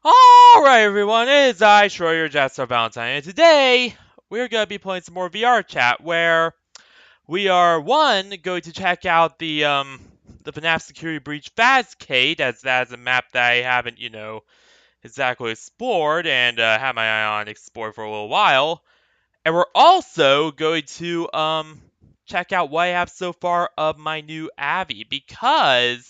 Alright everyone, it is I, Troy, your Jetstar Valentine, and today we're going to be playing some more VRChat where we are, going to check out the FNAF Security Breach Fazcade, as that is a map that I haven't, exactly explored and had my eye on exploring for a little while. And we're also going to, check out what I have so far of my new Abby, because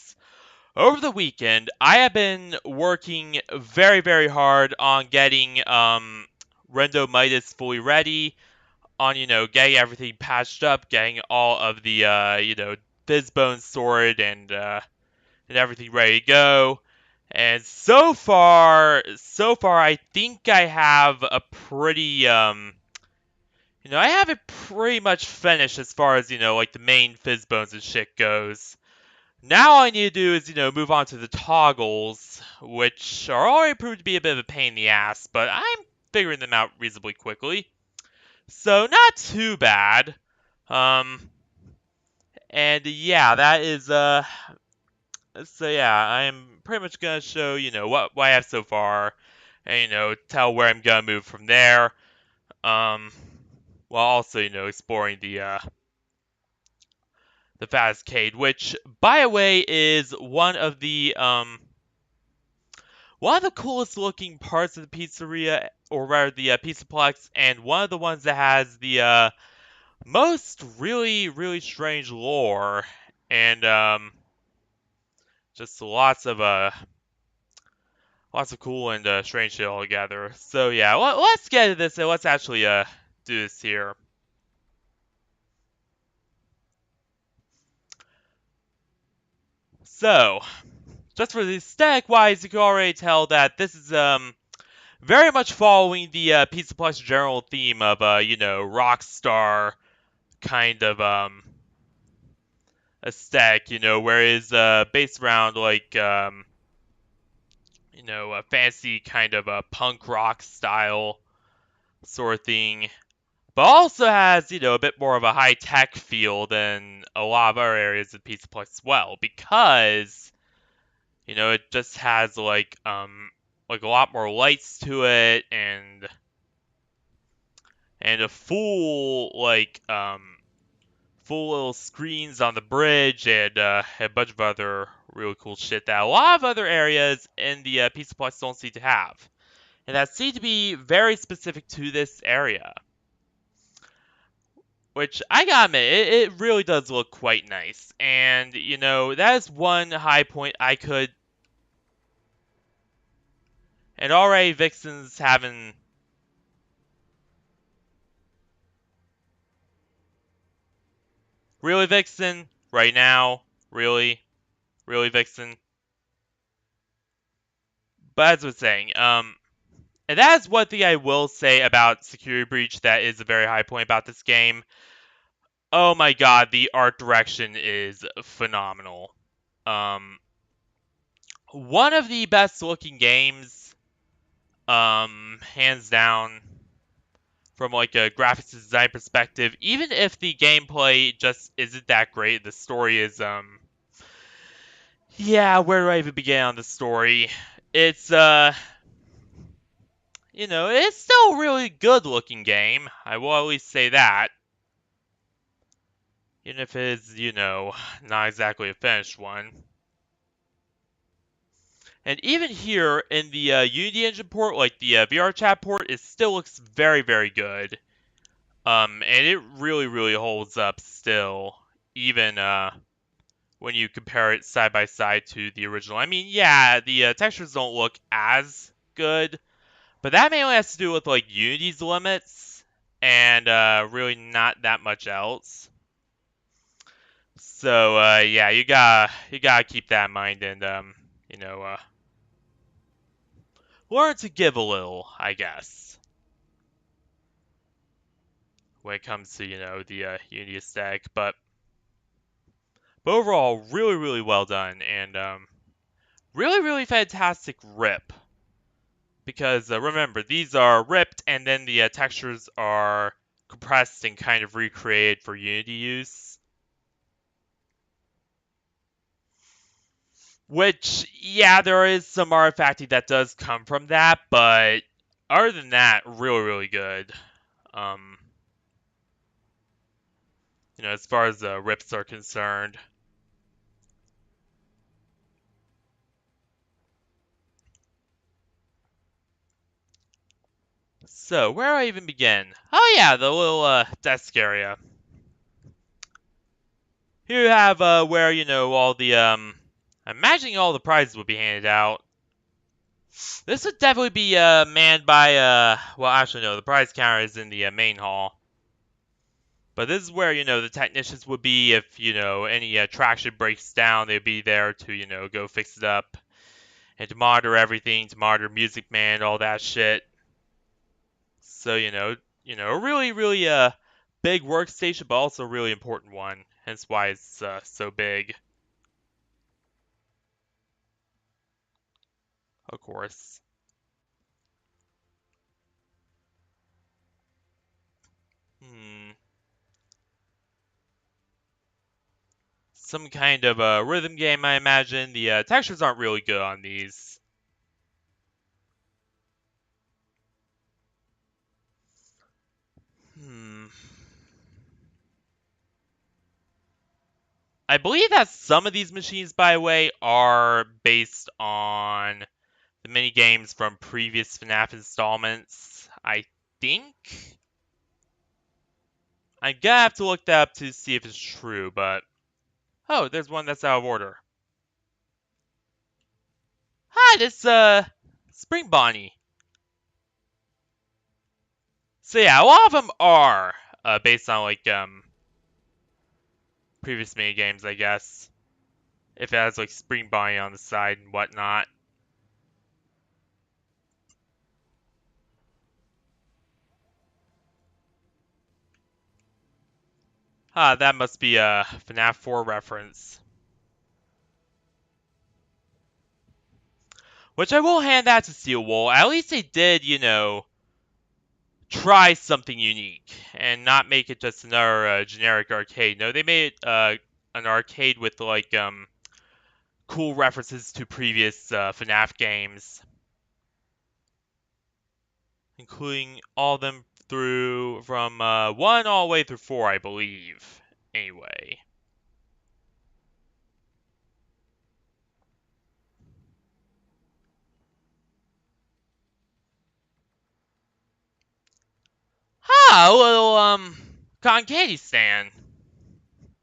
over the weekend, I have been working very, very hard on getting Rindo Midas fully ready, on, getting everything patched up, getting all of the, fizz bones sorted and everything ready to go. And so far, I think I have a pretty, I have it pretty much finished as far as, like the main fizz bones and shit goes. Now all I need to do is, move on to the toggles, which are already proved to be a bit of a pain in the ass, but I'm figuring them out reasonably quickly. So not too bad. Um, and yeah, that is, so yeah, I'm pretty much gonna show, what I have so far, and, tell where I'm gonna move from there. Um, while also, exploring the Fazcade, which, by the way, is one of the coolest looking parts of the pizzeria, or rather the Pizzaplex, and one of the ones that has the most really, really strange lore, and just lots of cool and strange shit all together. So yeah, let's get to this and let's actually do this here. So, just for the aesthetic wise, you can already tell that this is very much following the Pizzaplex general theme of rock star kind of aesthetic, whereas based around like a fancy kind of a punk rock style sort of thing, but also has a bit more of a high tech feel than a lot of other areas of Pizza Place as well, because it just has like a lot more lights to it, and a full little screens on the bridge, and a bunch of other really cool shit that a lot of other areas in the Pizza Plus don't seem to have. And that seems to be very specific to this area. Which, I gotta admit, it really does look quite nice. And, that is one high point I could. And already Vixen's having. Really, Vixen? Right now? Really? Really, Vixen? But as I was saying, and that is one thing I will say about Security Breach that is a very high point about this game. Oh my god, the art direction is phenomenal. Um, one of the best looking games, hands down, from like a graphics design perspective. Even if the gameplay just isn't that great, the story is, yeah, where do I even begin on the story? It's, it's still a really good looking game. I will always say that. Even if it is, not exactly a finished one. And even here in the Unity Engine port, like the VRChat port, it still looks very, very good. And it really, really holds up still, even when you compare it side by side to the original. I mean, yeah, the textures don't look as good, but that mainly has to do with like Unity's limits, and really not that much else. So yeah, you gotta keep that in mind, and you know, uh, learn to give a little, I guess, when it comes to the Unity aesthetic. But overall, really, really well done, and really, really fantastic rip. Because remember, these are ripped, and then the textures are compressed and kind of recreated for Unity use. Which, yeah, there is some artifacting that does come from that, but other than that, really, really good. Um, as far as the rips are concerned. So, where do I even begin? Oh yeah, the little desk area. Here you have where all the I'm imagining all the prizes would be handed out. This would definitely be manned by well, actually no, the prize counter is in the main hall. But this is where the technicians would be if any traction breaks down. They'd be there to go fix it up and to monitor everything, to monitor Music Man, all that shit. So a really really big workstation, but also a really important one. Hence why it's so big. Of course. Hmm. Some kind of a rhythm game, I imagine. The textures aren't really good on these. Hmm. I believe that some of these machines, by the way, are based on the mini games from previous FNAF installments. I think. I'm gonna have to look that up to see if it's true, but oh, there's one that's out of order. Hi, this Spring Bonnie. So yeah, a lot of them are based on like previous mini games, I guess. If it has like Spring Bonnie on the side and whatnot. Ah, that must be a FNAF 4 reference. Which I will hand that to Steel Wool. At least they did, try something unique and not make it just another generic arcade. No, they made an arcade with like cool references to previous FNAF games, including all of them through from 1 all the way through 4, I believe. Anyway. Ah, a little cotton candy stand.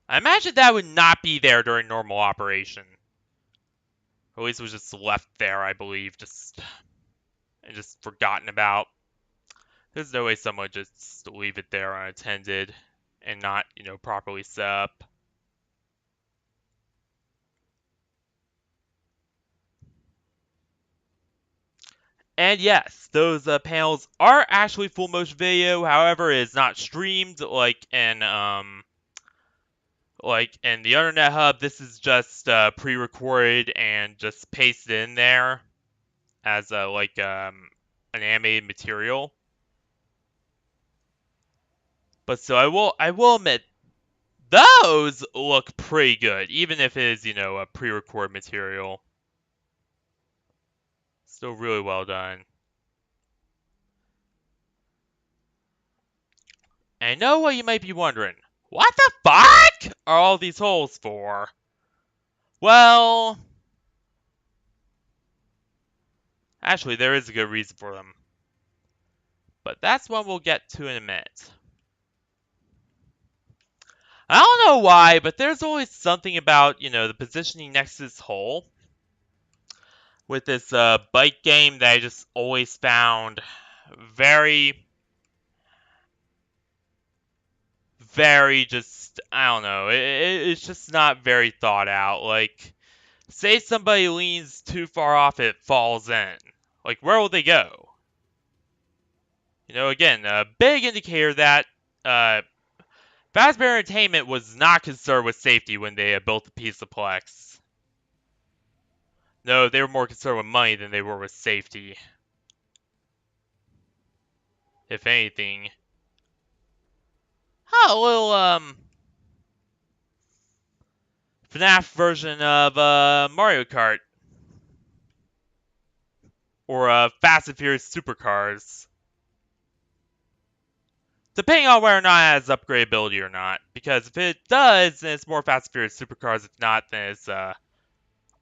I imagine that would not be there during normal operation. Or at least it was just left there, I believe, just forgotten about. There's no way someone would just leave it there unattended and not, properly set up. And yes, those panels are actually full motion video. However, it is not streamed like in the Internet Hub. This is just pre-recorded and just pasted in there as an animated material. But so I will admit those look pretty good, even if it is a pre-recorded material. Still really well done. And I know what you might be wondering. What the fuck are all these holes for? Well, actually, there is a good reason for them. But that's one we'll get to in a minute. I don't know why, but there's always something about, the positioning next to this hole with this bike game that I just always found very, very just, I don't know, it's just not very thought out. Like, say somebody leans too far off, it falls in. Like, where will they go? Again, a big indicator that uh, Fazbear Entertainment was not concerned with safety when they built the Pizzaplex. No, they were more concerned with money than they were with safety. If anything. Oh, a little, FNAF version of Mario Kart or Fast and Furious Supercars. Depending on whether or not it has upgradability or not. Because if it does, then it's more Fast and Furious Supercars. If not, then it's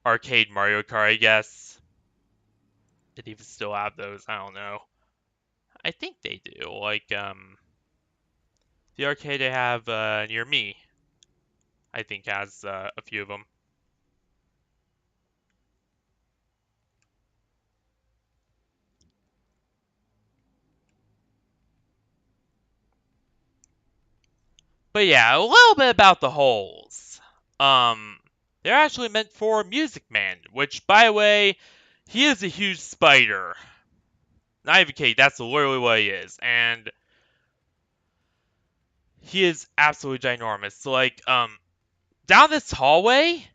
arcade Mario Kart, I guess. Did even still have those? I don't know. I think they do. Like, the arcade I have near me, I think has a few of them. But yeah, a little bit about the holes. They're actually meant for Music Man, which, by the way, he is a huge spider. Not even kidding, that's literally what he is. And he is absolutely ginormous. So, like, down this hallway,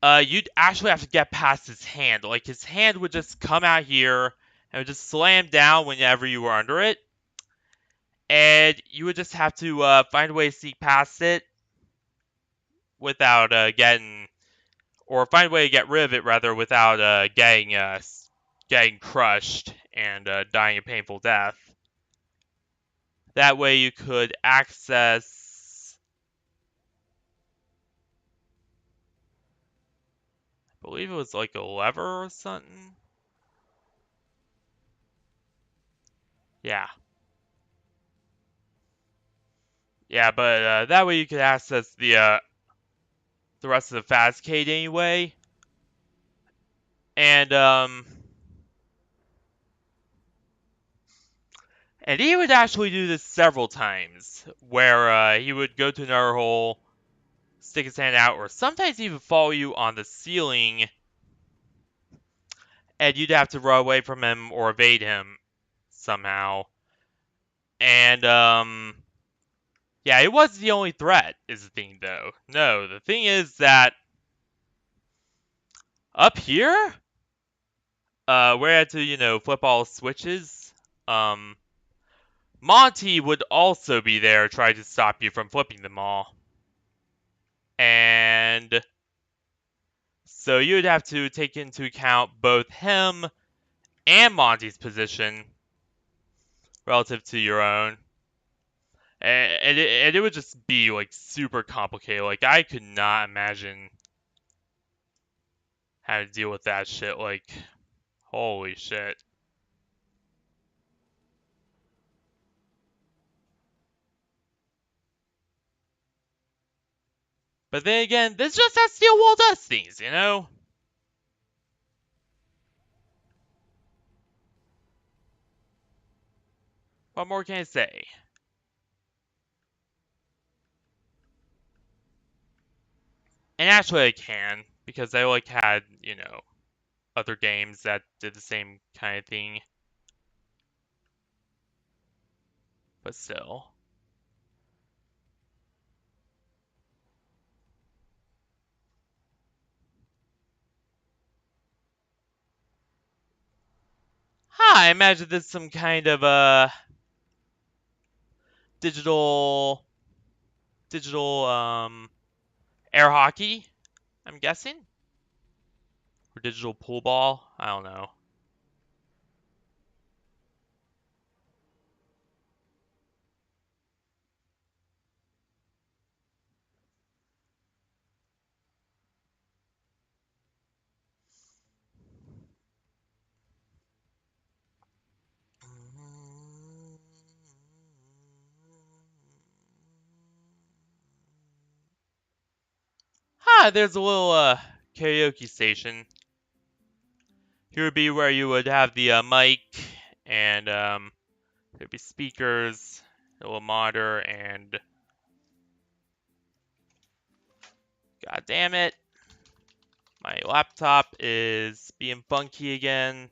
you'd actually have to get past his hand. Like, his hand would just come out here and would just slam down whenever you were under it. And you would just have to find a way to sneak past it without getting, or find a way to get rid of it rather without getting crushed and dying a painful death. That way you could access, I believe it was like a lever or something. Yeah. Yeah, but that way you could access the rest of the Fazcade anyway. And he would actually do this several times, where he would go to another hole, stick his hand out, or sometimes even follow you on the ceiling, and you'd have to run away from him or evade him somehow. And yeah, it wasn't the only threat, is the thing though. No, the thing is that up here, where I had to, flip all switches, Monty would also be there trying to stop you from flipping them all. And so you would have to take into account both him and Monty's position relative to your own. And it would just be like super complicated. Like I could not imagine how to deal with that shit. Like, holy shit. But then again, this just how Steel Wool does things, you know? What more can I say? And actually I can, because I like had, other games that did the same kind of thing. But still. I imagine this is some kind of digital air hockey, I'm guessing? Or digital pool ball? I don't know. There's a little karaoke station. Here would be where you would have the mic, and there'd be speakers, a little monitor, and god damn it, my laptop is being funky again.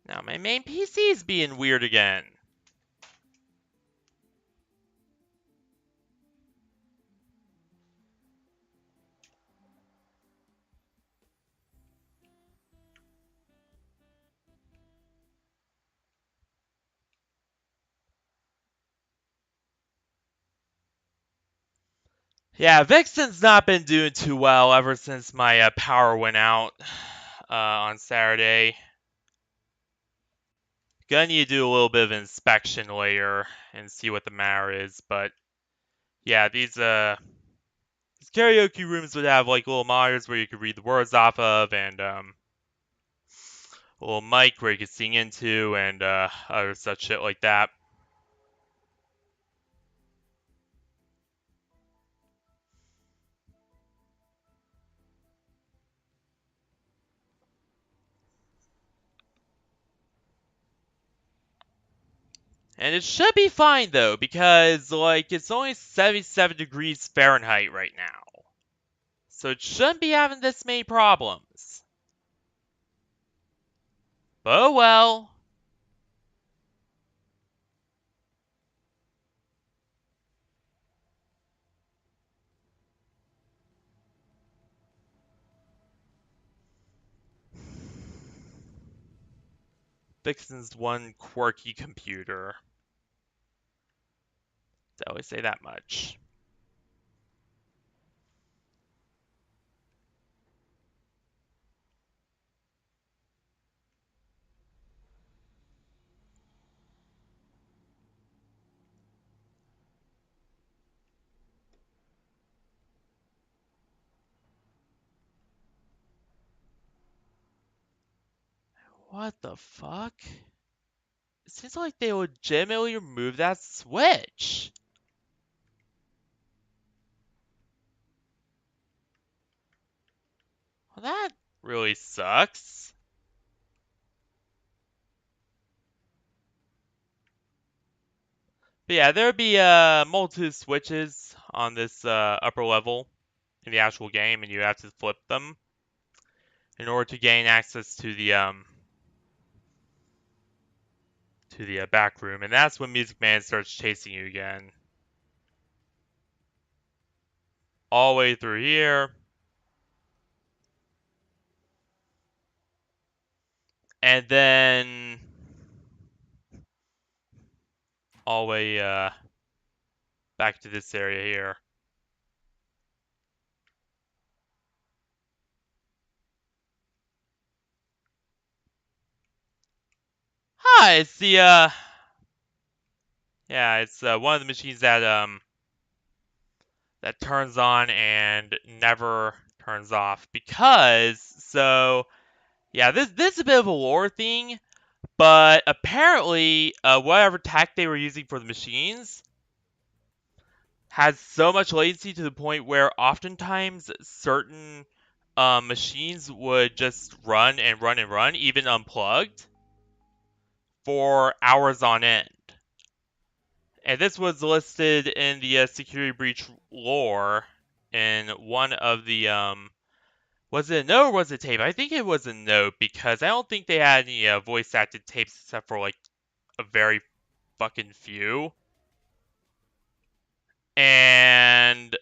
Now my main PC is being weird again. Yeah, Vixen's not been doing too well ever since my power went out on Saturday. Gonna need to do a little bit of inspection later and see what the matter is, but yeah, these karaoke rooms would have like little monitors where you could read the words off of, and a little mic where you could sing into, and other such shit like that. And it should be fine though, because like it's only 77 degrees Fahrenheit right now. So it shouldn't be having this many problems. But oh well. Vixen's one quirky computer. I always say that much. What the fuck? It seems like they legitimately removed that switch. Well, that really sucks. But yeah, there would be multiple switches on this upper level in the actual game, and you have to flip them in order to gain access to the back room, and that's when Music Man starts chasing you again, all the way through here, and then all the way back to this area here. Hi, it's the yeah, it's one of the machines that turns on and never turns off because yeah, this is a bit of a lore thing, but apparently whatever tech they were using for the machines has so much latency to the point where oftentimes certain machines would just run and run and run, even unplugged, for hours on end. And this was listed in the security breach lore in one of the was it a note or was it a tape? I think it was a note because I don't think they had any voice acted tapes except for like a very fucking few. And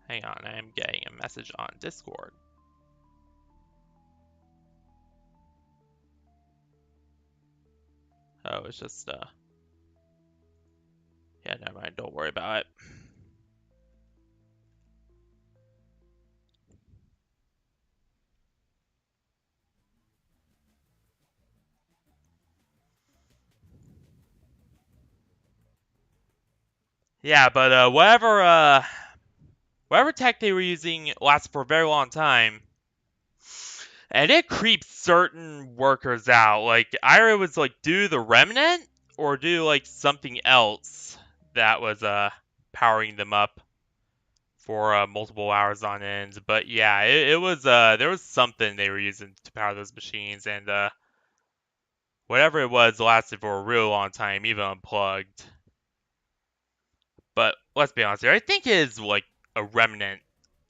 hang on, I am getting a message on Discord. Oh, it's just yeah, never mind, don't worry about it. Yeah, but whatever tech they were using lasted for a very long time. And it creeps certain workers out. Like either it was like due to the remnant or due to like something else that was powering them up for multiple hours on end. But yeah, it was there was something they were using to power those machines, and whatever it was lasted for a real long time, even unplugged. But let's be honest here, I think it is like a remnant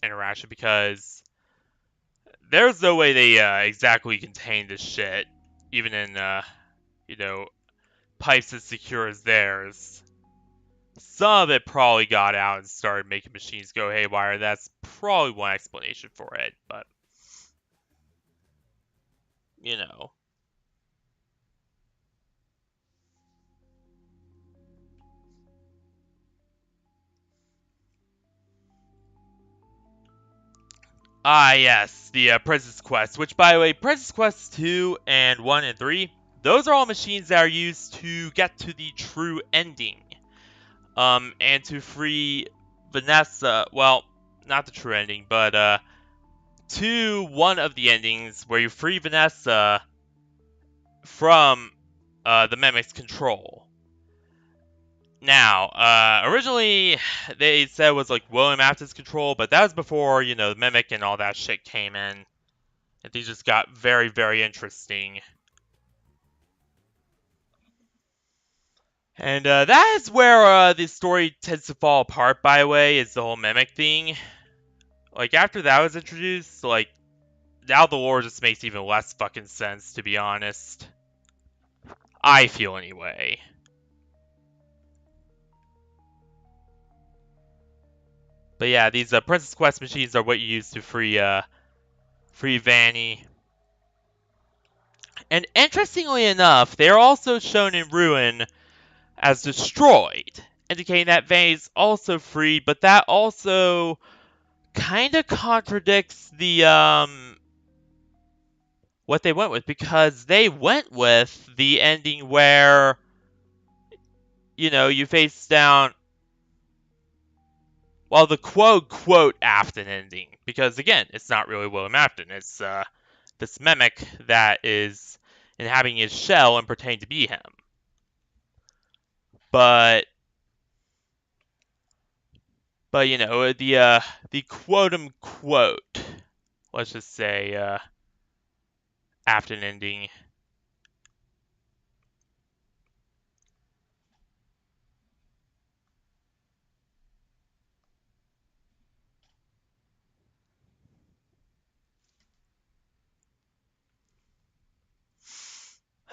interaction because there's no way they exactly contained this shit, even in you know, pipes as secure as theirs. Some of it probably got out and started making machines go haywire. That's probably one explanation for it, but you know. Ah, yes, the Princess Quest, which, by the way, Princess Quest 2 and 1 and 3, those are all machines that are used to get to the true ending. And to free Vanessa, well, not the true ending, but, to one of the endings where you free Vanessa from, the Mimic's control. Now, originally, they said it was, like, William Afton's control, but that was before, you know, the Mimic and all that shit came in. And things just got very, very interesting. And that is where the story tends to fall apart, by the way, is the whole Mimic thing. Like, after that was introduced, like, now the lore just makes even less fucking sense, to be honest. I feel anyway. But yeah, these Princess Quest machines are what you use to free Vanny. And interestingly enough, they are also shown in Ruin as destroyed, indicating that Vanny's also freed, but that also kind of contradicts the what they went with, because they went with the ending where, you know, you face down, well, the quote Afton ending, because again, it's not really William Afton, it's this Mimic that is inhabiting his shell and pretending to be him. But you know, the quote unquote, let's just say Afton ending.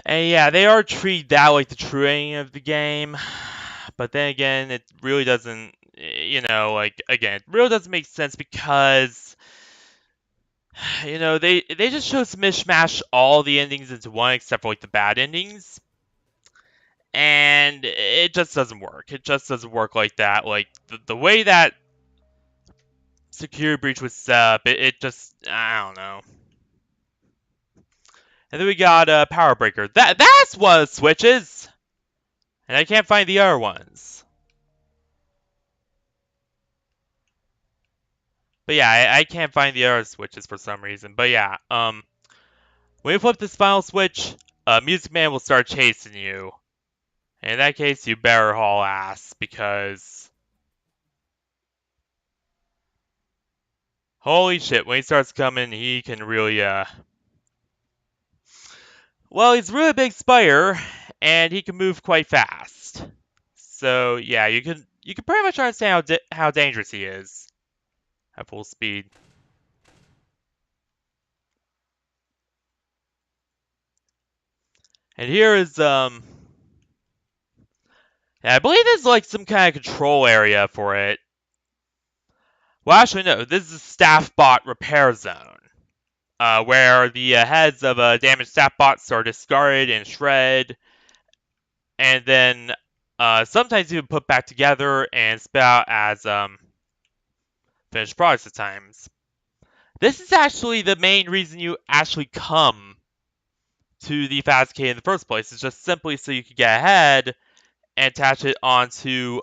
And yeah, they are treated that like the true ending of the game. But then again, it really doesn't, you know, like, again, it really doesn't make sense because, you know, they just chose to mishmash all the endings into one except for, like, the bad endings. And it just doesn't work. It just doesn't work like that. Like, the way that Security Breach was set up, it just, I don't know. And then we got Power Breaker. That's one of the switches! And I can't find the other ones. But yeah, I can't find the other switches for some reason. But yeah, when you flip this final switch, Music Man will start chasing you. And in that case, you better haul ass, because holy shit, when he starts coming, he can really, well, he's a really big spider, and he can move quite fast. So yeah, you can pretty much understand how dangerous he is at full speed. And here is I believe this is like some kind of control area for it. Well, actually, no. This is a staff bot repair zone, where the heads of damaged staff bots are discarded and shredded, and then sometimes even put back together and spit out as finished products at times. This is actually the main reason you actually come to the Fazcade in the first place. It's just simply so you can get ahead and attach it onto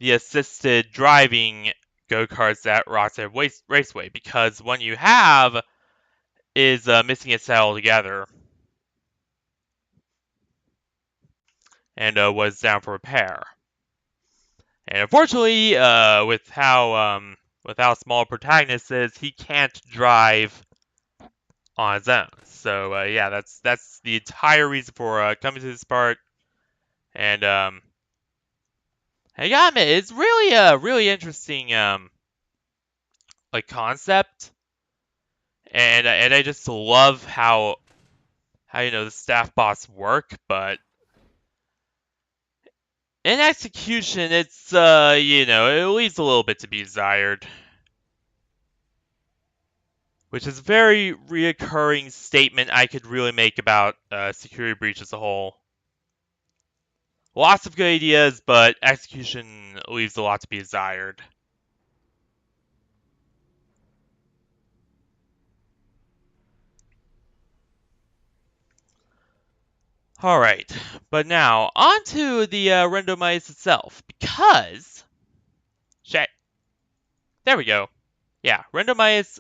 the assisted driving go-karts at Rocksteady Raceway, because one you have is missing its head altogether and was down for repair. And unfortunately, with how small protagonist is, he can't drive on his own. So yeah, that's the entire reason for coming to this part. And I gotta admit, it's really a really interesting like concept. And I just love how you know the staff bots work, but in execution, it's you know, it leaves a little bit to be desired, which is a very reoccurring statement I could really make about Security Breach as a whole. Lots of good ideas, but execution leaves a lot to be desired. Alright, but now, on to the Rindo Midas itself, because... Shit. There we go. Yeah, Rindo Midas,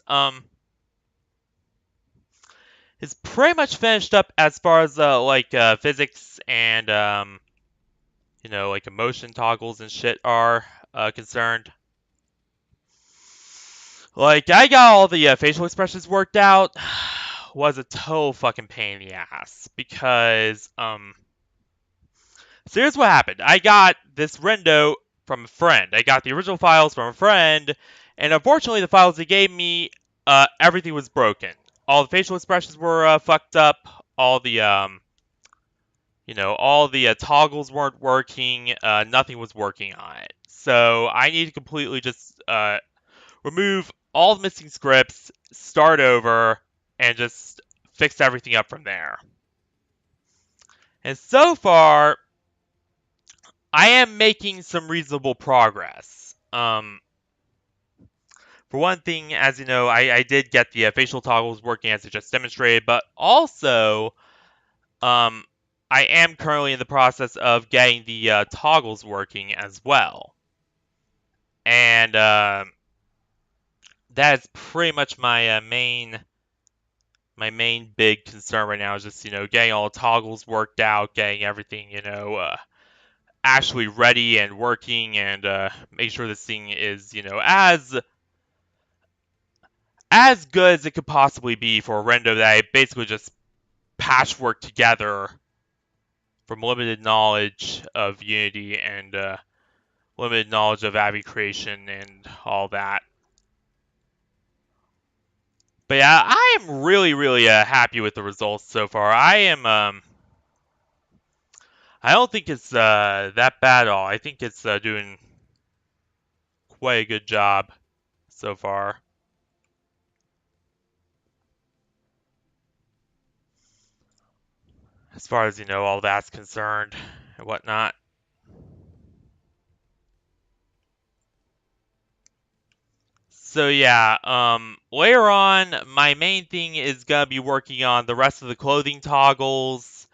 is pretty much finished up as far as, physics and, like emotion toggles and shit are, concerned. Like, I got all the facial expressions worked out. Was a total fucking pain in the ass. Because, so here's what happened. I got this Rindo from a friend. I got the original files from a friend, and unfortunately the files they gave me, everything was broken. All the facial expressions were fucked up. All the, all the toggles weren't working. Nothing was working on it. So I need to completely just remove all the missing scripts, start over, and just fix everything up from there. And so far, I am making some reasonable progress. For one thing, as you know, I did get the facial toggles working as I just demonstrated, but also, I am currently in the process of getting the toggles working as well. And that is pretty much my main big concern right now is just, getting all the toggles worked out, getting everything, actually ready and working, and make sure this thing is, as good as it could possibly be for a Rindo that I basically just patchwork together from limited knowledge of Unity and limited knowledge of Avi creation and all that. But yeah, I am really, really happy with the results so far. I don't think it's that bad at all. I think it's doing quite a good job so far. As far as, all that's concerned and whatnot. So yeah, later on, my main thing is gonna be working on the rest of the clothing toggles,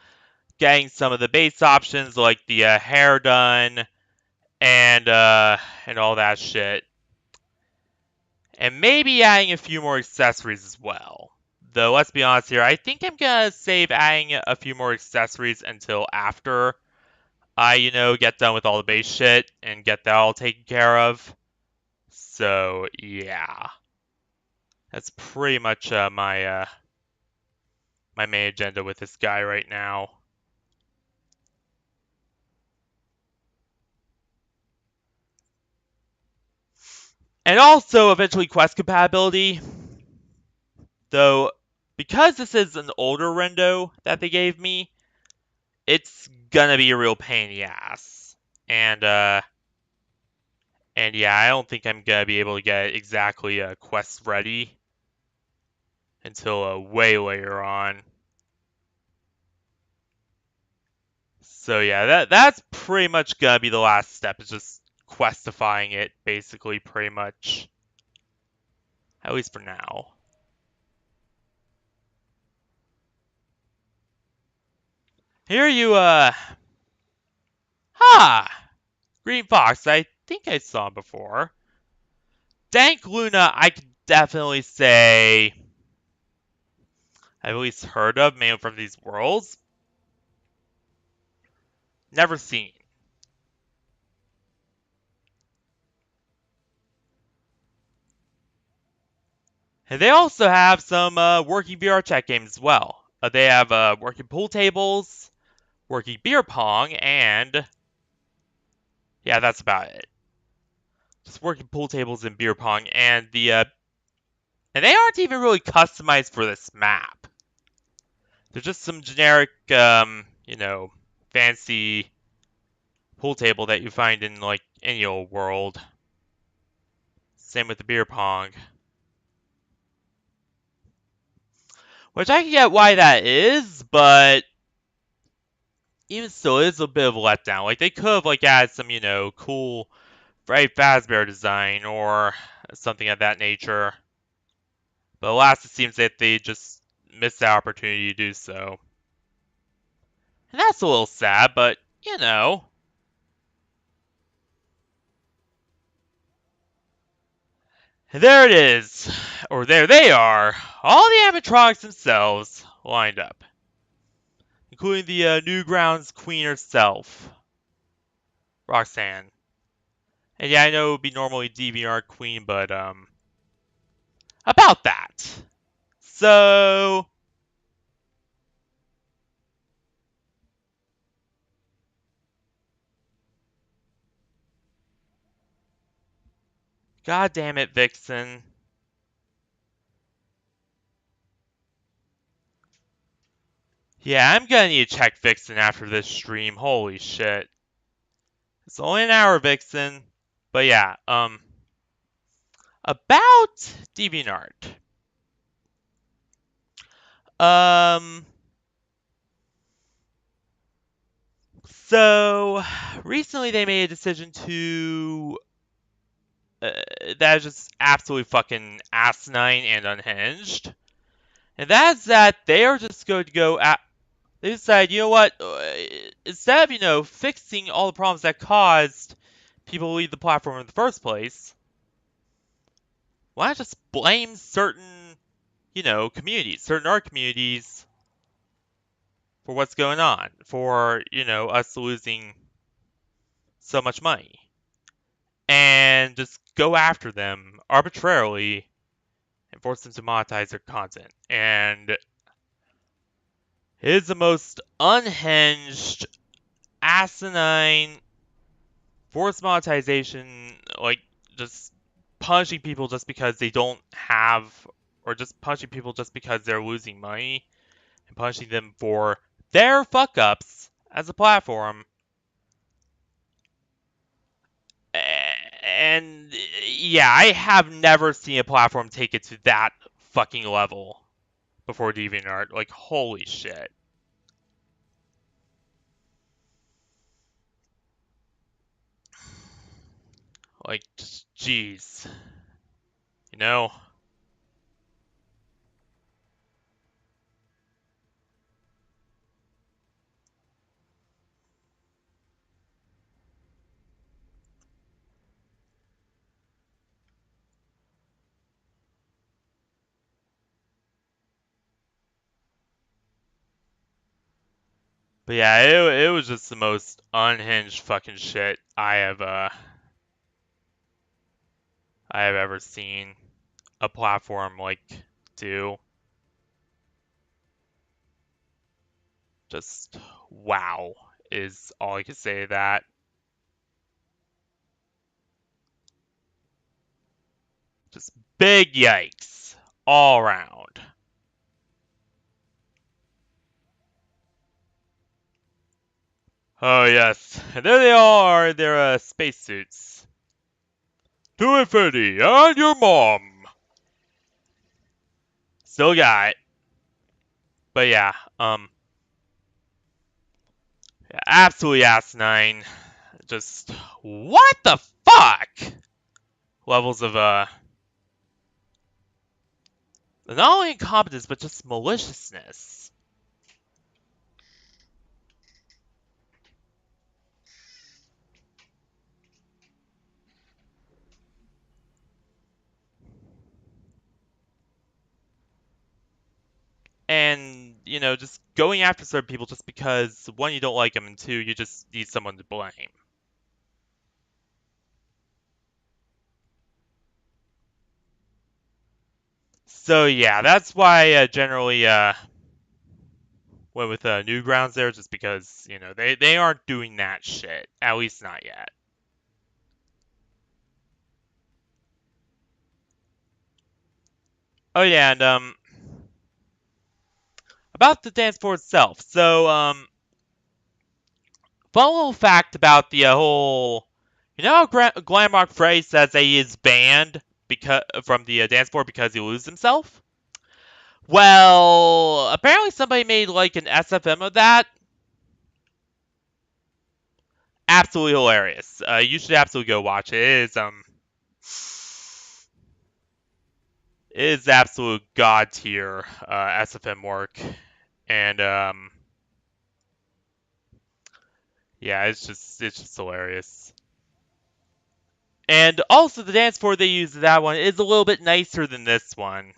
getting some of the base options like the hair done, and all that shit. And maybe adding a few more accessories as well. Though, let's be honest here, I think I'm gonna save adding a few more accessories until after I, get done with all the base shit and get that all taken care of. So, yeah. That's pretty much my main agenda with this guy right now. And also, eventually, quest compatibility. Though, because this is an older Rindo that they gave me, it's gonna be a real pain in the ass. And yeah, I don't think I'm gonna be able to get exactly quest ready until way later on. So yeah, that's pretty much gonna be the last step. Is just questifying it, basically, pretty much. At least for now. Here you, Green Fox, I think I saw him before. Dank Luna, I could definitely say I've at least heard of, mainly from these worlds. Never seen. And they also have some working VRChat games as well. They have working pool tables, working beer pong, and yeah, that's about it. Just working pool tables and beer pong, and and they aren't even really customized for this map. They're just some generic, fancy pool table that you find in like any old world. Same with the beer pong. Which I can get why that is, but even still, it is a bit of a letdown. Like, they could have, like, added some, cool Freddy Fazbear design or something of that nature. But alas, it seems that they just missed the opportunity to do so. And that's a little sad, but, you know. There it is. Or there they are. All the animatronics themselves lined up. Including the Newgrounds Queen herself, Roxanne. And yeah, I know it would be normally DVR Queen, but, about that. So, god damn it, Vixen. Yeah, I'm gonna need to check Vixen after this stream. Holy shit. It's only an hour, Vixen. But yeah, about DeviantArt. Um, so recently they made a decision to that is just absolutely fucking asinine and unhinged, and that's that they are just going to go at. They decide, you know what? Instead of fixing all the problems that caused people to leave the platform in the first place, why not just blame certain communities, certain art communities for what's going on, for us losing so much money, and just go after them arbitrarily and force them to monetize their content. And it is the most unhinged, asinine, forced monetization, like just punishing people just because they don't have, or just punishing people just because they're losing money, and punishing them for their fuck ups as a platform. And yeah, I have never seen a platform take it to that fucking level before DeviantArt. Like, holy shit. Like, jeez. You know? But yeah, it was just the most unhinged fucking shit I have ever seen a platform like do. Just wow is all I can say to that. Just big yikes all around. Oh yes, and there they are, their spacesuits. To infinity and your mom. Still got it. But yeah, absolutely asinine. Just what the fuck? Levels of not only incompetence but just maliciousness. And just going after certain people just because one, you don't like them, and two, you just need someone to blame. So yeah, that's why generally went with Newgrounds there, just because they aren't doing that shit, at least not yet. Oh yeah, and about the dance floor itself. So fun little fact about the whole, how Glamrock Frey says that he is banned because from the dance floor because he loses himself. Well, apparently somebody made like an SFM of that. Absolutely hilarious. You should absolutely go watch it. It is absolute god tier SFM work, and Yeah, it's just hilarious. And also the dance floor they use in that one is a little bit nicer than this one.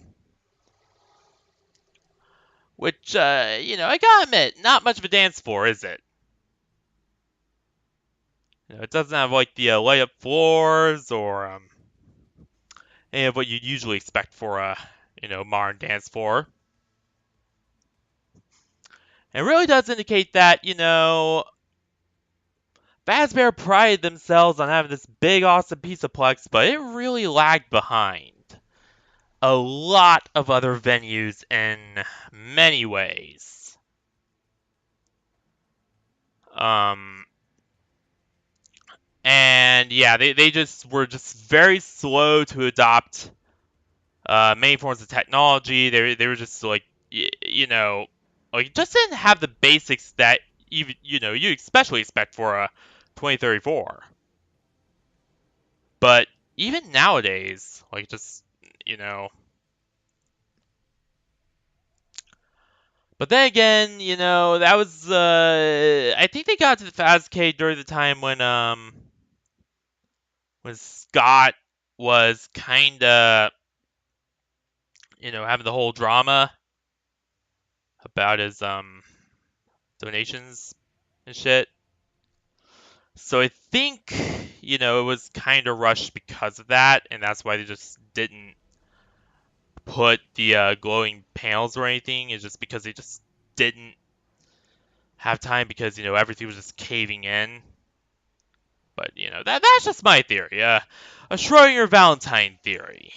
Which, I gotta admit, not much of a dance floor, is it? It doesn't have like the layup floors or any of what you'd usually expect for a, modern dance floor. And it really does indicate that, Fazbear prided themselves on having this big, awesome piece of Plex, but it really lagged behind a lot of other venues in many ways. Um, and yeah, they just were just very slow to adopt many forms of technology. They were just like like just didn't have the basics that even you especially expect for a 2034. But even nowadays, like just you know. But then again, that was I think they got to the Fazcade during the time when Scott was kinda having the whole drama about his donations and shit. So I think, it was kind of rushed because of that, and that's why they just didn't put the glowing panels or anything. It's just because they just didn't have time because, everything was just caving in. But, that's just my theory. A Schrodinger Valentine theory.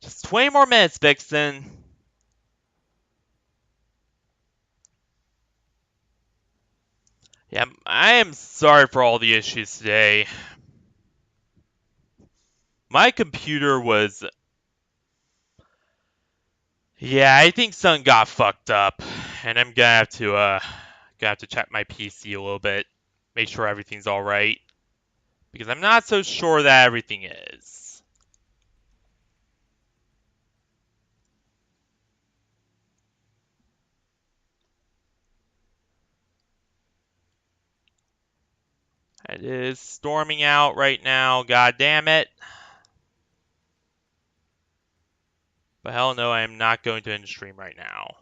Just 20 more minutes, Vixen. Yeah, I am sorry for all the issues today. My computer was. Yeah, I think something got fucked up, and I'm gonna have to check my PC a little bit, make sure everything's all right, because I'm not so sure that everything is. It is storming out right now. God damn it! But hell no, I am not going to end stream right now.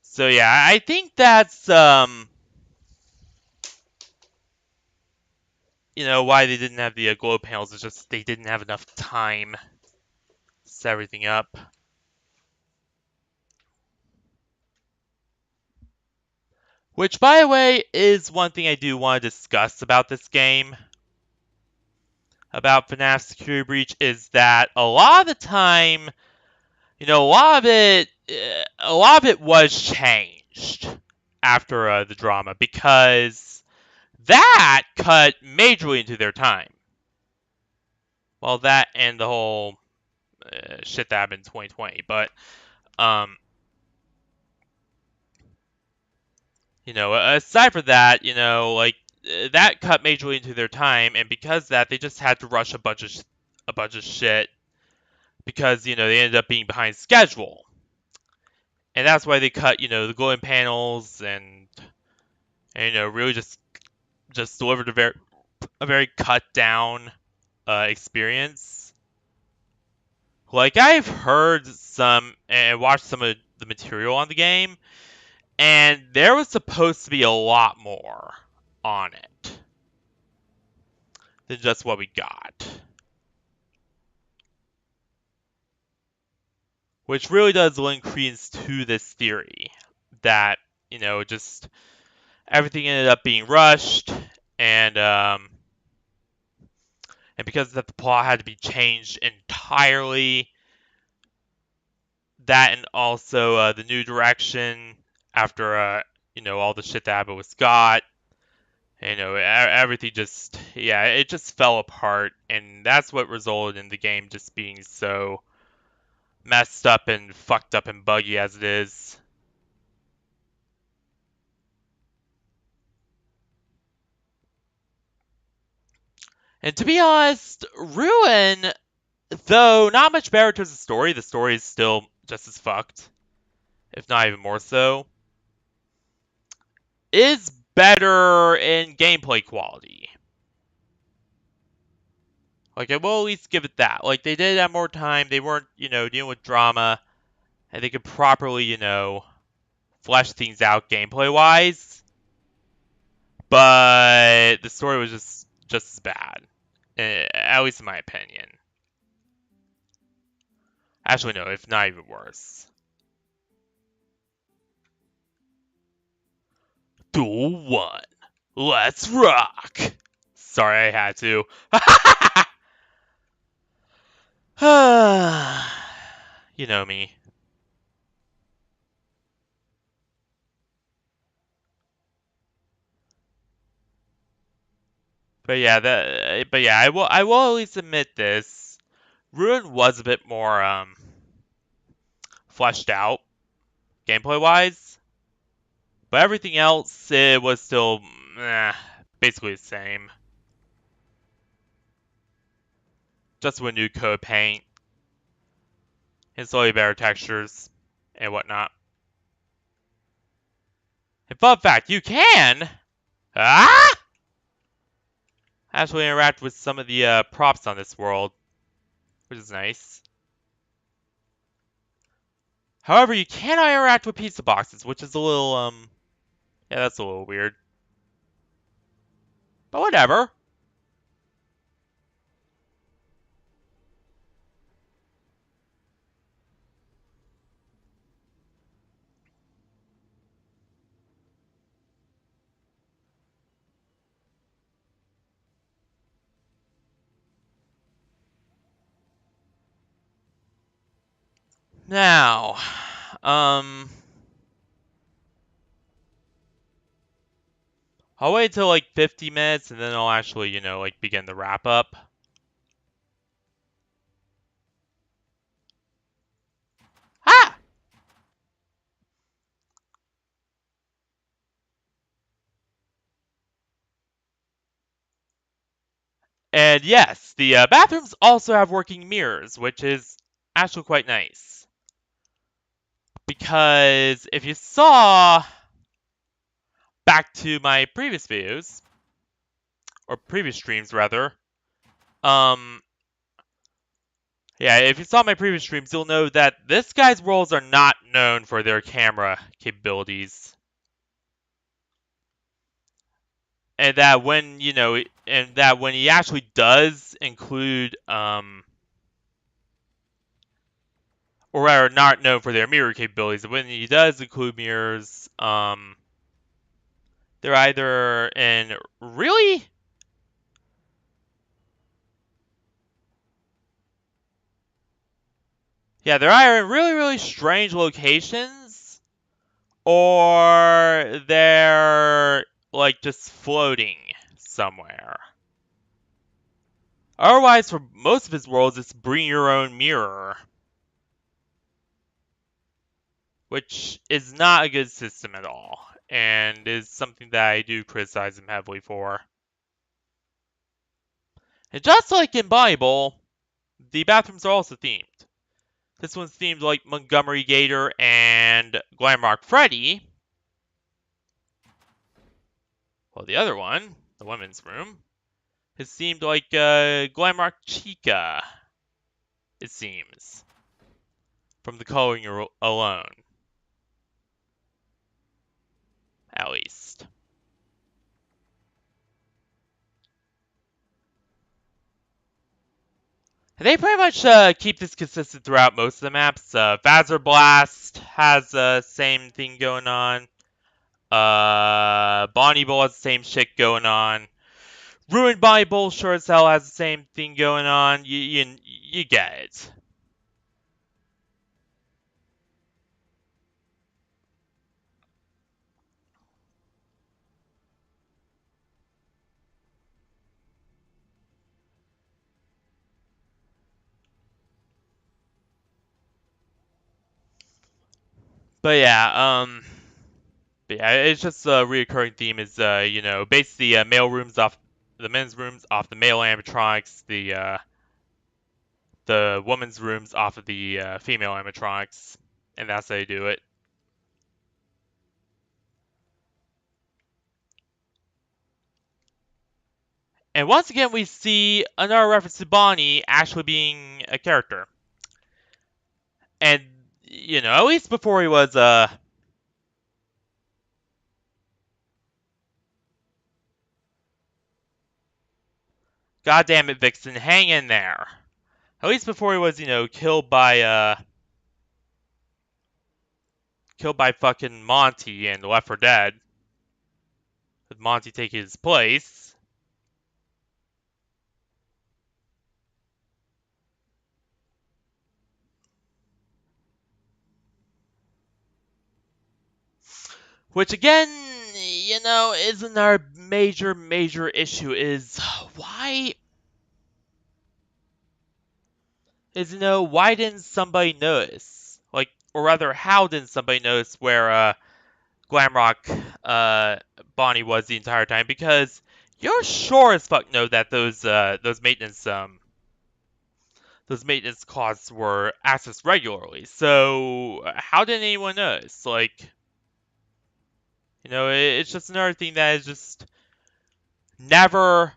So yeah, I think that's why they didn't have the glow panels. It's just they didn't have enough time to set everything up. Which, by the way, is one thing I do want to discuss about this game, about FNAF Security Breach, is that a lot of the time, a lot of it was changed after the drama because that cut majorly into their time. Well, that and the whole shit that happened in 2020, but um, aside from that, like that cut majorly into their time, and because of that, they just had to rush a bunch of shit because they ended up being behind schedule, and that's why they cut the glowing panels and really just delivered a very cut down experience. Like I've heard some and watched some of the material on the game, and there was supposed to be a lot more on it than just what we got. Which really does lend credence to this theory that, just everything ended up being rushed and because that the plot had to be changed entirely, that and also the new direction after all the shit that happened with Scott. Everything just it just fell apart, and that's what resulted in the game just being so messed up and fucked up and buggy as it is. And to be honest, Ruin, though not much better to the story is still just as fucked, if not even more so, is better in gameplay quality. Like, I will at least give it that. Like, they did have more time, they weren't, dealing with drama, and they could properly, flesh things out gameplay-wise. But the story was just as bad, at least in my opinion. Actually, no, if not even worse. Duel 1. Let's rock! Sorry, I had to. You know me. But yeah, I will at least admit this. Ruin was a bit more fleshed out gameplay wise, but everything else it was still basically the same. Just with new code paint and slightly better textures and whatnot. And fun fact, you can actually interact with some of the props on this world, which is nice. However, you cannot interact with pizza boxes, which is a little yeah, that's a little weird. But whatever. Now, I'll wait until like 50 minutes and then I'll actually, like begin the wrap up. Ah! And yes, the bathrooms also have working mirrors, which is actually quite nice. Because if you saw back to my previous videos, or previous streams rather, um, yeah, if you saw my previous streams, you'll know that this guy's worlds are not known for their camera capabilities. And that when he actually does include, or rather not known for their mirror capabilities, when he does include mirrors, they're either in really, yeah, they're either in really, really strange locations, or they're like just floating somewhere. Otherwise, for most of his worlds, it's bring your own mirror, which is not a good system at all, and is something that I do criticize him heavily for. And just like in Bible, the bathrooms are also themed. This one's themed like Montgomery Gator and Glamrock Freddy. Well, the other one, the women's room, is themed like Glamrock Chica, it seems, from the coloring alone, at least. And they pretty much keep this consistent throughout most of the maps. Vazer Blast has the same thing going on. Bonnie Bowl has the same shit going on. Ruined Bonnie Bowl sure as hell has the same thing going on. You get it. But yeah, it's just a reoccurring theme is, basically mail rooms off men's rooms off the male animatronics, the woman's rooms off of the female animatronics, and that's how you do it. And once again, we see another reference to Bonnie actually being a character. And, at least before he was, God damn it, Vixen, hang in there. At least before he was, killed by fucking Monty and left for dead. With Monty taking his place. Which again, is another major issue is why why didn't somebody notice? Like, or rather, how didn't somebody notice where Glamrock Bonnie was the entire time? Because you're sure as fuck know that those maintenance costs were accessed regularly. So how didn't anyone notice? Like, it's just another thing that is just never,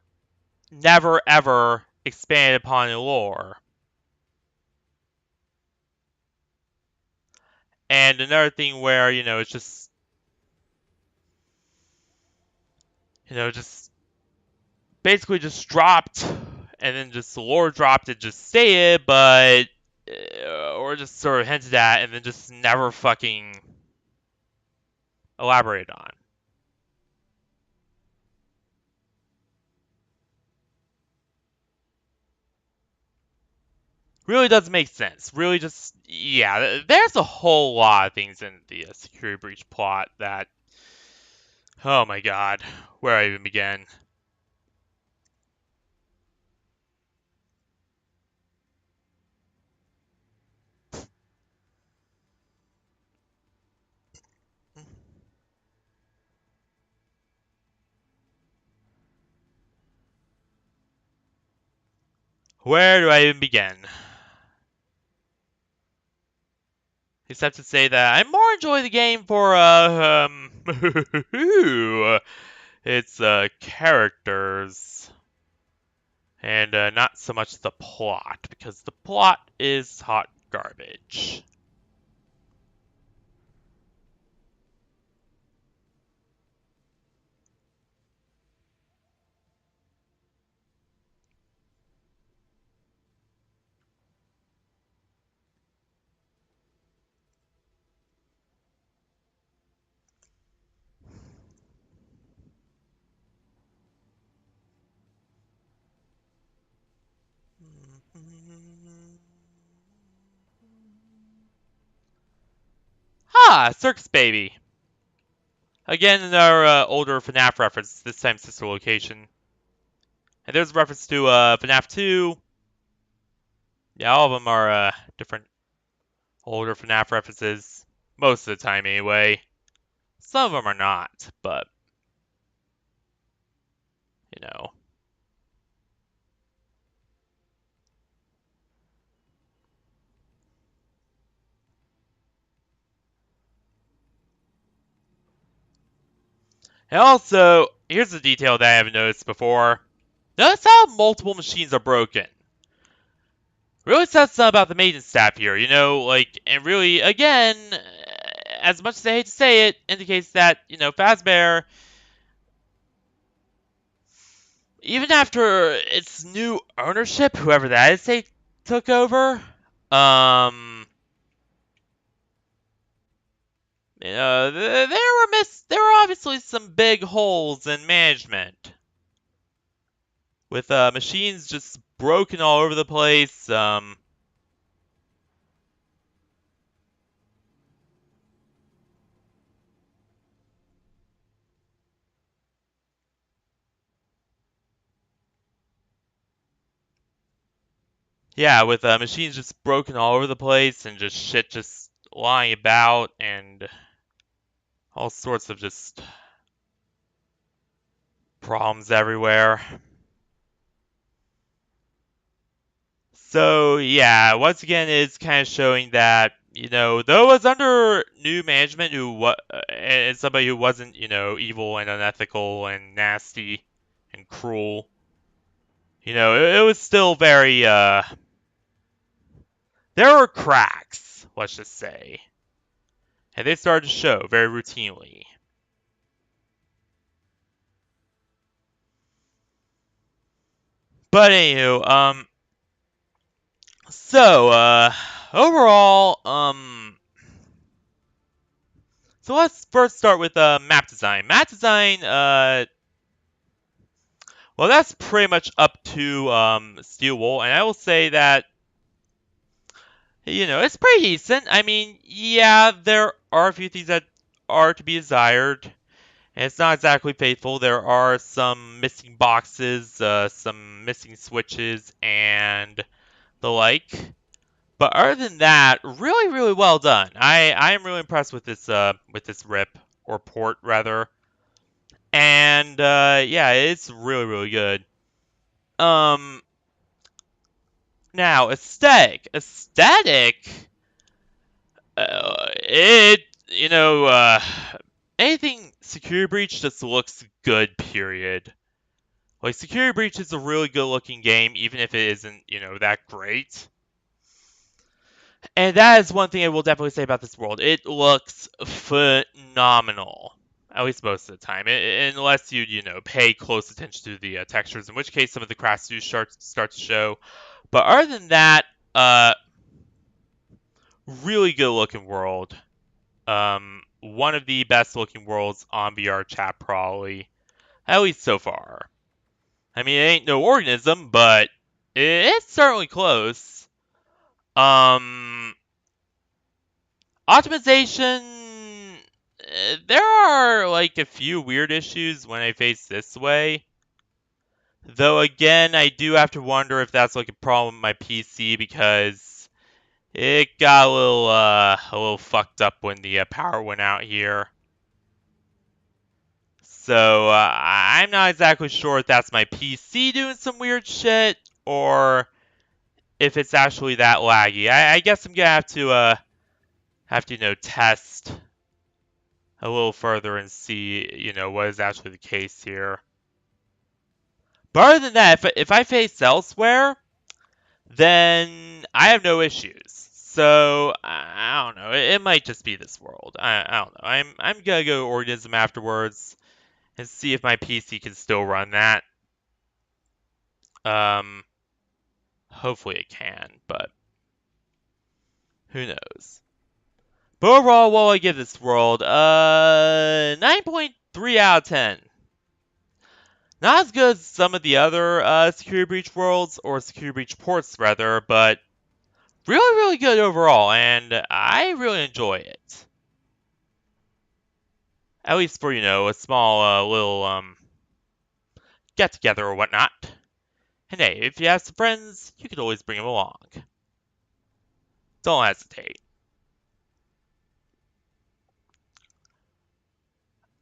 never ever expanded upon in lore. And another thing where, it's just, just basically just dropped, and then just the lore dropped and just stated, but, or just sort of hinted at, and then just never fucking elaborated on. Really doesn't make sense. Really just, yeah, there's a whole lot of things in the security breach plot that, oh my god, where I even begin. Where do I even begin? Except to say that I more enjoy the game for, its, characters. And, not so much the plot, because the plot is hot garbage. Ah, Circus Baby. Again, another older FNAF reference, this time sister location. And there's a reference to FNAF 2. Yeah, all of them are different older FNAF references. Most of the time, anyway. Some of them are not, but, you know. And also, here's a detail that I haven't noticed before. Notice how multiple machines are broken. Really says something about the maintenance staff here, and really, again, as much as I hate to say it, indicates that, Fazbear, even after its new ownership, whoever that is they took over, there were obviously some big holes in management. With machines just broken all over the place, yeah, with machines just broken all over the place and just shit just lying about and all sorts of just problems everywhere. So yeah, once again, it's kind of showing that though it was under new management and somebody who wasn't evil and unethical and nasty and cruel, it was still very there were cracks, let's just say, and they started to show very routinely. But anywho, so overall, so let's first start with map design. Map design, well, that's pretty much up to Steel Wool, and I will say that it's pretty decent. I mean, yeah, there are a few things that are to be desired, and it's not exactly faithful. There are some missing boxes, some missing switches, and the like. But other than that, really, really well done. I am really impressed with this rip or port rather, and yeah, it's really, really good. Um, Now aesthetic, it anything Security Breach just looks good. Period. Like Security Breach is a really good looking game, even if it isn't that great. And that is one thing I will definitely say about this world. It looks phenomenal. At least most of the time, unless you pay close attention to the textures, in which case some of the cracks do start to show. But other than that, really good looking world. One of the best looking worlds on VRChat probably, at least so far. I mean, it ain't no organism, but it's certainly close. Optimization, there are like a few weird issues when I face this way. Though again, I do have to wonder if that's like a problem with my PC because it got a little fucked up when the power went out here. So I'm not exactly sure if that's my PC doing some weird shit or if it's actually that laggy. I guess I'm gonna have to test a little further and see what is actually the case here. But other than that, if I face elsewhere, then I have no issues. So I don't know. It might just be this world. I don't know. I'm gonna go organism afterwards and see if my PC can still run that. Um, Hopefully it can, but who knows? But overall, what will I give this world? 9.3 out of 10. Not as good as some of the other Security Breach worlds, or Security Breach ports rather, but really, really good overall, and I really enjoy it. At least for, a small little get-together or whatnot. And hey, if you have some friends, you could always bring them along. Don't hesitate.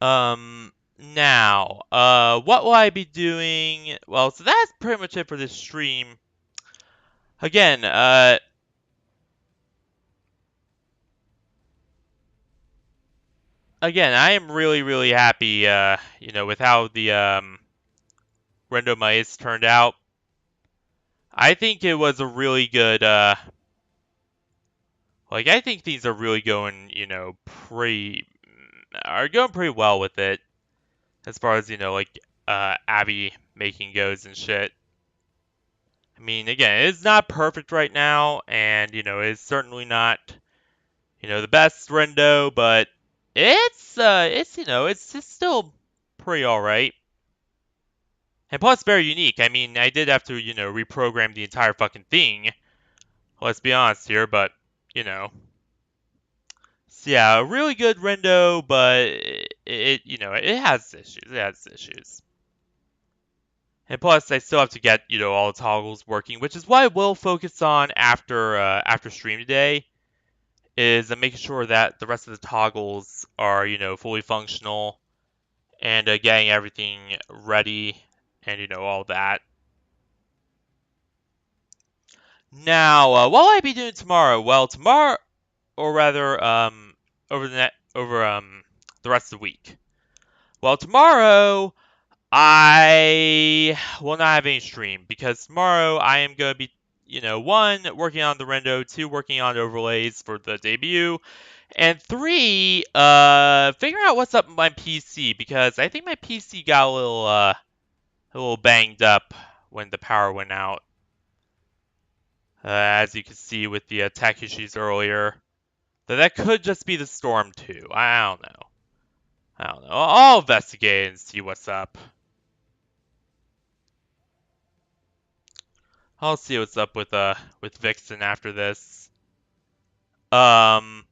Now, what will I be doing? Well, so that's pretty much it for this stream. Again, I am really, really happy, with how the Rindo Midas turned out. I think it was a really good, I think these are really going, going pretty well with it, as far as, Abby making goes and shit. I mean, again, it's not perfect right now, and, it's certainly not, the best Rindo, but it's still pretty alright. And plus, very unique. I mean, I did have to, reprogram the entire fucking thing. Let's be honest here, but, So yeah, a really good Rindo, but it has issues. It has issues. And plus, I still have to get, all the toggles working, which is what I will focus on after stream today, is making sure that the rest of the toggles are, fully functional and getting everything ready and, all that. Now, what will I be doing tomorrow? Well, tomorrow, or rather, over the rest of the week. Well, tomorrow I will not have any stream because tomorrow I am going to be, one, working on the Rindo, two, working on overlays for the debut, and three, figuring out what's up with my PC because I think my PC got a little banged up when the power went out. As you can see with the tech issues earlier. That could just be the storm too. I don't know. I'll investigate and see what's up. I'll see what's up with Vixen after this. Um,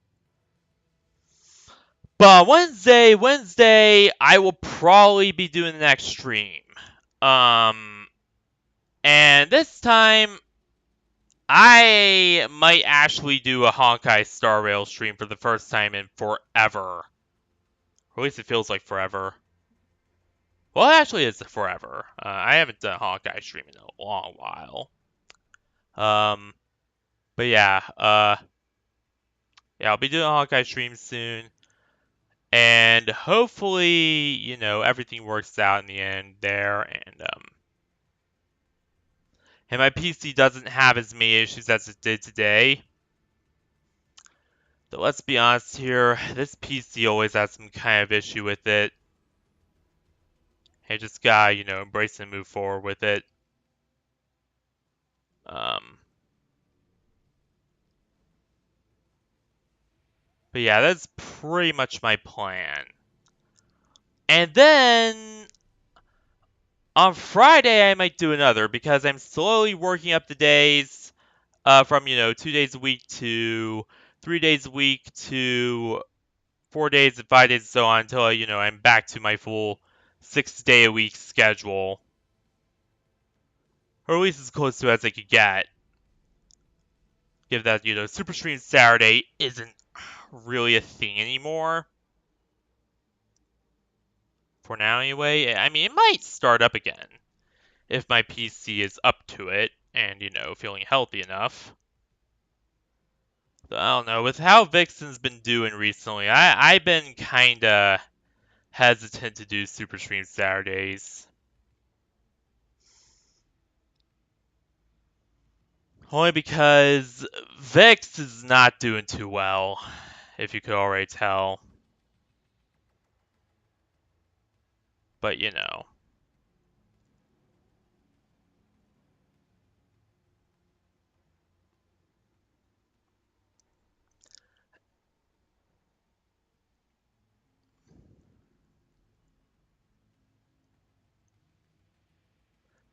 but Wednesday, I will probably be doing the next stream. And this time, I might actually do a Honkai Star Rail stream for the first time in forever. Or at least it feels like forever. Well, actually, it's forever. I haven't done Honkai stream in a long while. But yeah, I'll be doing a Honkai stream soon. And hopefully, everything works out in the end there, and my PC doesn't have as many issues as it did today. But let's be honest here, this PC always has some kind of issue with it. I just gotta, embrace and move forward with it. But yeah, that's pretty much my plan. And then on Friday, I might do another because I'm slowly working up the days from, 2 days a week to 3 days a week to 4 days and 5 days and so on until, I'm back to my full 6-day-a-week schedule. Or at least as close to as I could get. Given that, Super Stream Saturday isn't really a thing anymore. For now, anyway. I mean, it might start up again if my PC is up to it and, feeling healthy enough. I don't know. With how Vixen's been doing recently, I've been kind of hesitant to do Super Stream Saturdays. Only because Vix is not doing too well, if you could already tell. But,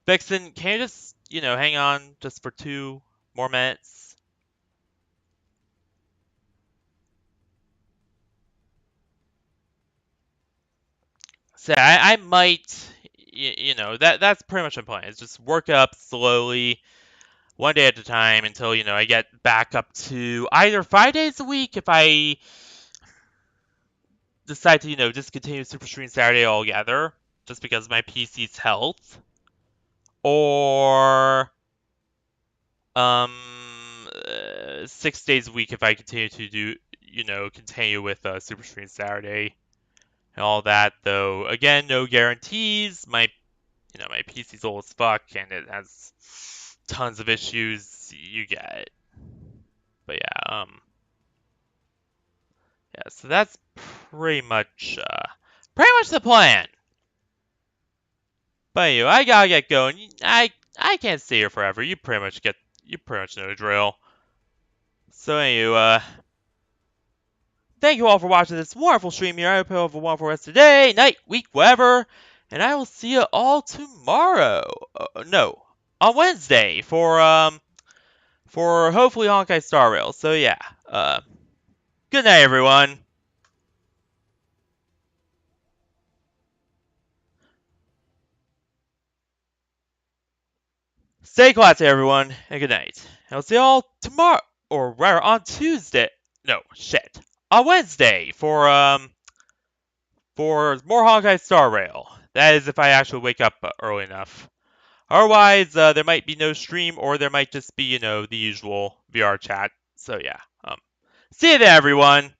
Vixen, can you just, hang on just for 2 more minutes? So I might, that's pretty much my plan. Is just work up slowly, one day at a time until, I get back up to either 5 days a week if I decide to, discontinue Super Stream Saturday altogether, just because of my PC's health, or 6 days a week if I continue to do, continue with Super Stream Saturday and all that. Though again, no guarantees. My PC's old as fuck and it has tons of issues. You get it. But yeah, so that's pretty much the plan. But anyway, I gotta get going. I can't stay here forever. You pretty much know the drill. So anyway, thank you all for watching this wonderful stream here. I hope you have a wonderful rest of the day, night, week, whatever. And I will see you all tomorrow. No, on Wednesday for hopefully Honkai Star Rail. So yeah, good night, everyone. Stay classy, everyone, and good night. I'll see you all tomorrow, or rather on Tuesday. No, shit. On Wednesday for more Honkai Star Rail. That is if I actually wake up early enough. Otherwise, there might be no stream, or there might just be, the usual VR chat. So yeah. See you there, everyone.